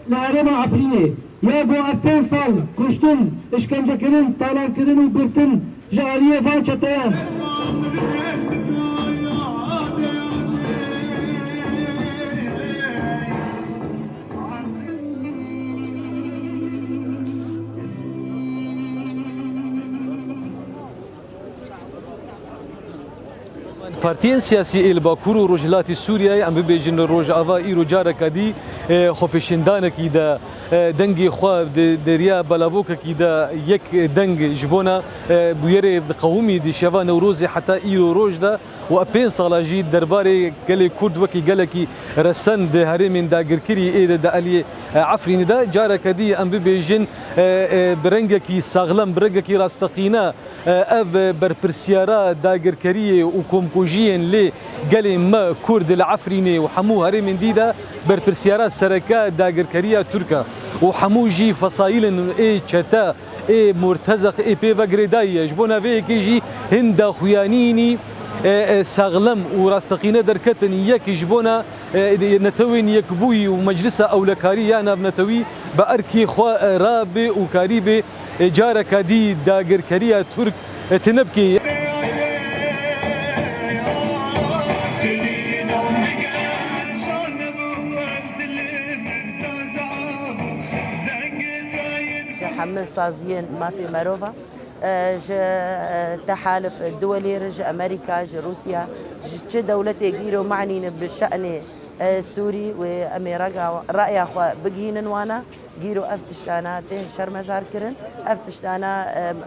لهرم عفرینه یا بو افین سال کشتن اشکنجه کردن تالار کردن و گرتن جاریه وان چتیان پارتیان سیاسی ایل باکور و روجلاتی سوریه ام ببیجن روج آوا ایرو جاره کدی خوپشندان کی دا دنگی خو دریا بلاوک کی دا یک دنگ جبونا بویره قومی دی شوا نوروز حتی ایرو روج دا و اپین سالاجی درباره گلی کرد وکی گلکی رسن ده هرمین دا گرکری اید دا علی عفرین دا جاره کدی ام ببیجن برنگ کی ساغلم برنگ کی راستقینا اف برپرسیارا دا گرکری و كومكوجيين لي قال ما كرد العفريني وحمو هري من ديدا بربرسيارات سركا داغركريا تركا وحمو جي فصايل اي تشتا اي مرتزق اي بي بغريداي جبونا في كيجي هندا خيانيني ساغلم وراستقينا دركتن ياك جبونا نتوين يكبوي ومجلسه اولكاري انا بنتوي باركي خو رابي وكاريبي جارك دي داغركريا ترك تنبكي حمل سازين ما في مروفا تحالف الدولي رج امريكا ج روسيا ج دولتي جيرو معني بالشان السوري واميرا راي اخو بقين وانا جيرو افتشتانا شرمزار كرن افتشتانا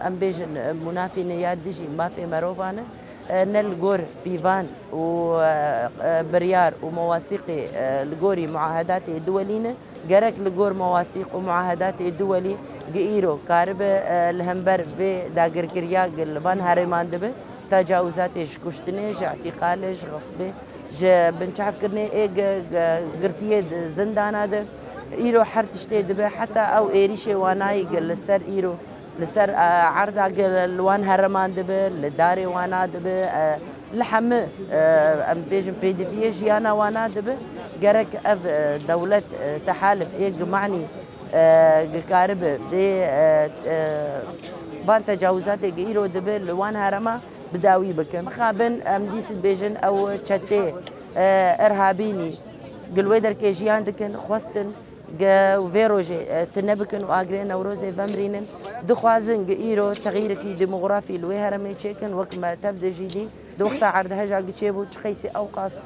امبيجن منافي نياد دجي ما في مروفانا نلقور بيفان وبريار ومواثيقي الجوري معاهدات الدولية جرك لجور مواثيق ومعاهدات الدولي جيرو كارب الهمبر في داغر كريا جلبان هرمان دبه تجاوزاتش كشتنيش اعتقالش غصبه بنشاف كرني ايه قرتيه زندان هذا ايرو حرتشتي دبه حتى او ايريشي واناي لسر ايرو لسر عرض الوان هرمان دبه لداري وانا دبه لحم ام بيجن بيدفيه جيانا وانا دبه جرك اف دولة تحالف ايه معني قارب دي بان تجاوزات ايرو دبه لوان هرما بداوي بكم مخابن ام ديس بيجن او تشتي ارهابيني قلويدر كيجيان دكن خوستن وفيروجي تنبكن واجرين نوروزي فمرينن دخوازن ايرو تغيير كي ديموغرافي الوهرمي تشيكن وكما تبدا جدي دوختا عرض هجا جيبو تشخيسي اوقاس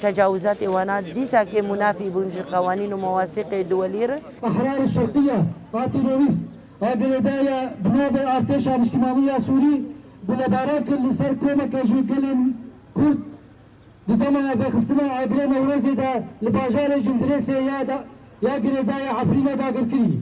تجاوزات ايوانات ديسا كي منافي بنج قوانين ومواثيق دولير احرار الشرقيه تيروريست اجريدايا بنوب ارتش الاجتماعيه سوري بلبارك اللي صار كومك جوكلن كرد بدنا بخصنا عبرنا ورزي دا لباجال جندريسي يا دا يا جريدايا عفرينا دا قركري